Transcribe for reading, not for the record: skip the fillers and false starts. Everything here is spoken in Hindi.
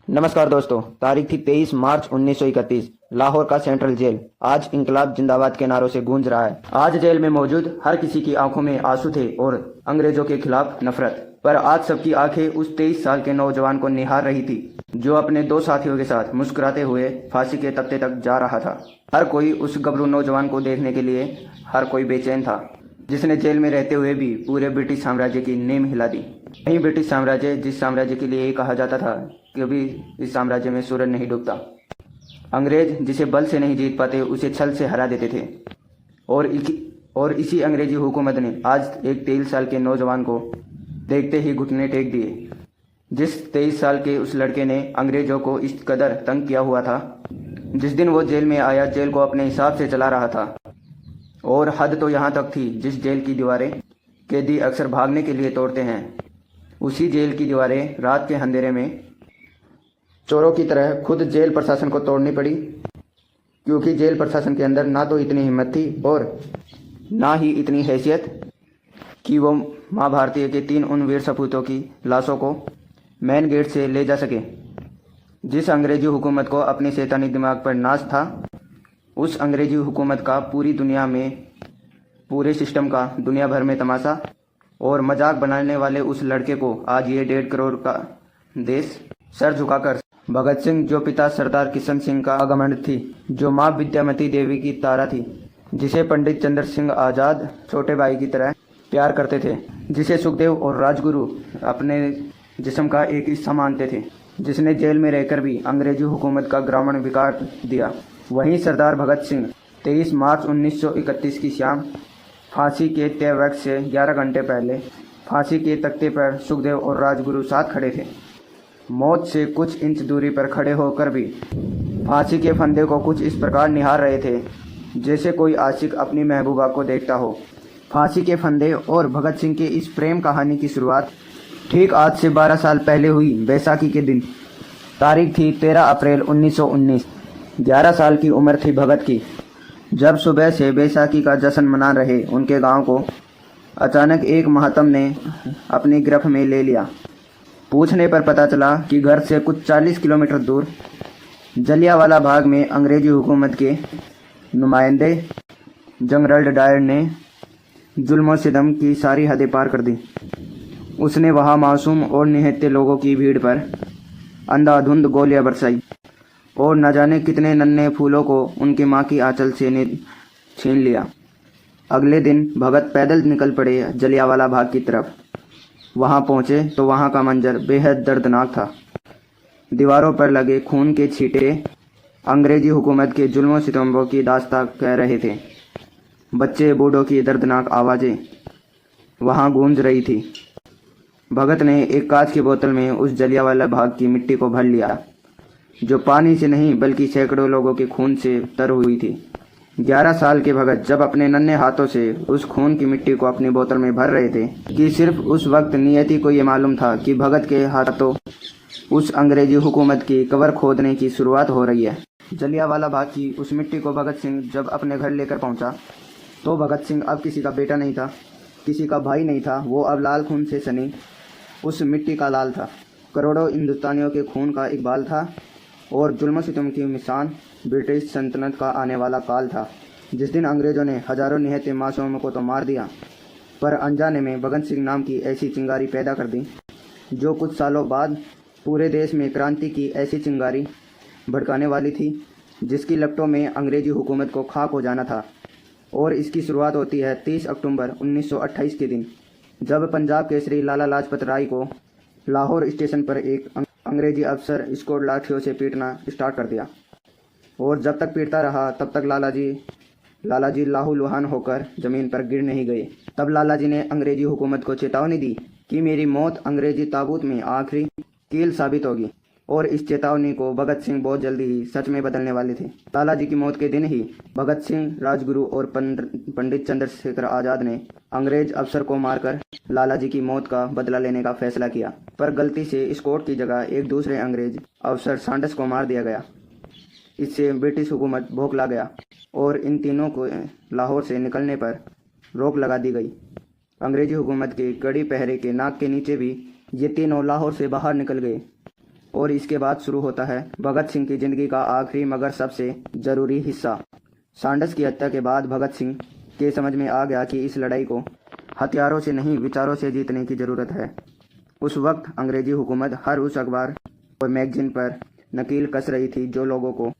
नमस्कार दोस्तों। तारीख थी 23 मार्च 1931। लाहौर का सेंट्रल जेल आज इंकलाब जिंदाबाद के नारों से गूंज रहा है। आज जेल में मौजूद हर किसी की आंखों में आंसू थे और अंग्रेजों के खिलाफ नफरत। पर आज सबकी आंखें उस 23 साल के नौजवान को निहार रही थी जो अपने दो साथियों के साथ मुस्कुराते हुए फांसी के तख्ते तक जा रहा था। हर कोई उस गबरू नौजवान को देखने के लिए हर कोई बेचैन था, जिसने जेल में रहते हुए भी पूरे ब्रिटिश साम्राज्य की नींव हिला दी। वही ब्रिटिश साम्राज्य जिस साम्राज्य के लिए ये कहा जाता था कि कभी इस साम्राज्य में सूरज नहीं डूबता। अंग्रेज जिसे बल से नहीं जीत पाते उसे छल से हरा देते थे। और इसी अंग्रेजी हुकूमत ने आज एक 23 साल के नौजवान को देखते ही घुटने टेक दिए। जिस 23 साल के उस लड़के ने अंग्रेजों को इस कदर तंग किया हुआ था, जिस दिन वो जेल में आया जेल को अपने हिसाब से चला रहा था। और हद तो यहाँ तक थी, जिस जेल की दीवारें कैदी अक्सर भागने के लिए तोड़ते हैं, उसी जेल की दीवारें रात के अंधेरे में चोरों की तरह खुद जेल प्रशासन को तोड़नी पड़ी, क्योंकि जेल प्रशासन के अंदर ना तो इतनी हिम्मत थी और ना ही इतनी हैसियत कि वो माँ भारती के 3 उन वीर सपूतों की लाशों को मेन गेट से ले जा सके। जिस अंग्रेजी हुकूमत को अपने शैतानी दिमाग पर नाज था, उस अंग्रेजी हुकूमत का पूरी दुनिया में, पूरे सिस्टम का दुनिया भर में तमाशा और मजाक बनाने वाले उस लड़के को आज ये 1.5 करोड़ का देश सर झुकाकर, भगत सिंह जो पिता सरदार किशन सिंह का घमंड थी, जो माँ विद्यामती देवी की तारा थी, जिसे पंडित चंद्र सिंह आज़ाद छोटे भाई की तरह प्यार करते थे, जिसे सुखदेव और राजगुरु अपने जिस्म का एक हिस्सा मानते थे, जिसने जेल में रहकर भी अंग्रेजी हुकूमत का ग्रामीण विकार दिया, वहीं सरदार भगत सिंह 23 मार्च 1931 की शाम फांसी के तय वक्त से 11 घंटे पहले फांसी के तख्ते पर सुखदेव और राजगुरु साथ खड़े थे। मौत से कुछ इंच दूरी पर खड़े होकर भी फांसी के फंदे को कुछ इस प्रकार निहार रहे थे जैसे कोई आशिक अपनी महबूबा को देखता हो। फांसी के फंदे और भगत सिंह के इस प्रेम कहानी की शुरुआत ठीक आज से 12 साल पहले हुई बैसाखी के दिन। तारीख थी 13 अप्रैल 1919। 11 साल की उम्र थी भगत की, जब सुबह से बैसाखी का जश्न मना रहे उनके गांव को अचानक एक माहतम ने अपनी गिरफ्त में ले लिया। पूछने पर पता चला कि घर से कुछ 40 किलोमीटर दूर जलियांवाला बाग में अंग्रेजी हुकूमत के नुमाइंदे जनरल डायर ने जुल्म सितम की सारी हदें पार कर दी। उसने वहां मासूम और निहत्थे लोगों की भीड़ पर अंधाधुंध गोलियां बरसाई और न जाने कितने नन्हे फूलों को उनकी माँ की आंचल से छीन लिया। अगले दिन भगत पैदल निकल पड़े जलियांवाला बाग की तरफ। वहां पहुंचे तो वहां का मंजर बेहद दर्दनाक था। दीवारों पर लगे खून के छींटे अंग्रेजी हुकूमत के जुल्म सितमों की दास्तां कह रहे थे। बच्चे बूढ़ों की दर्दनाक आवाज़ें वहां गूंज रही थी। भगत ने एक कांच की बोतल में उस जलियांवाला बाग की मिट्टी को भर लिया, जो पानी से नहीं बल्कि सैकड़ों लोगों के खून से तर हुई थी। 11 साल के भगत जब अपने नन्हे हाथों से उस खून की मिट्टी को अपनी बोतल में भर रहे थे कि सिर्फ उस वक्त नियति को ये मालूम था कि भगत के हाथों उस अंग्रेजी हुकूमत की कब्र खोदने की शुरुआत हो रही है। जलियांवाला बाग की उस मिट्टी को भगत सिंह जब अपने घर लेकर पहुंचा तो भगत सिंह अब किसी का बेटा नहीं था, किसी का भाई नहीं था। वो अब लाल खून से सनी उस मिट्टी का लाल था, करोड़ों हिंदुस्तानियों के खून का इकबाल था और जुल्म सितम की मिसान ब्रिटिश सल्तनत का आने वाला काल था। जिस दिन अंग्रेजों ने हजारों निहत्थे मासूमों को तो मार दिया, पर अनजाने में भगत सिंह नाम की ऐसी चिंगारी पैदा कर दी, जो कुछ सालों बाद पूरे देश में क्रांति की ऐसी चिंगारी भड़काने वाली थी, जिसकी लपटों में अंग्रेजी हुकूमत को खाक हो जाना था। और इसकी शुरुआत होती है 30 अक्टूबर 1928 के दिन, जब पंजाब केसरी लाला लाजपत राय को लाहौर स्टेशन पर एक अंग्रेजी अफसर स्कोर लाठियों से पीटना स्टार्ट कर दिया। और जब तक पीटता रहा तब तक लालाजी लाहूलुहान होकर ज़मीन पर गिर नहीं गए। तब लालाजी ने अंग्रेजी हुकूमत को चेतावनी दी कि मेरी मौत अंग्रेजी ताबूत में आखिरी कील साबित होगी। और इस चेतावनी को भगत सिंह बहुत जल्दी ही सच में बदलने वाले थे। लालाजी की मौत के दिन ही भगत सिंह, राजगुरु और पंडित चंद्रशेखर आज़ाद ने अंग्रेज अफसर को मारकर लालाजी की मौत का बदला लेने का फैसला किया। पर गलती से स्कॉट की जगह एक दूसरे अंग्रेज अफसर सांडस को मार दिया गया। इससे ब्रिटिश हुकूमत बौखला गया और इन तीनों को लाहौर से निकलने पर रोक लगा दी गई। अंग्रेजी हुकूमत के कड़ी पहरे के नाक के नीचे भी ये तीनों लाहौर से बाहर निकल गए। और इसके बाद शुरू होता है भगत सिंह की जिंदगी का आखिरी मगर सबसे जरूरी हिस्सा। सांडस की हत्या के बाद भगत सिंह के समझ में आ गया कि इस लड़ाई को हथियारों से नहीं विचारों से जीतने की जरूरत है। उस वक्त अंग्रेजी हुकूमत हर उस अखबार और मैगजीन पर नकील कस रही थी जो लोगों को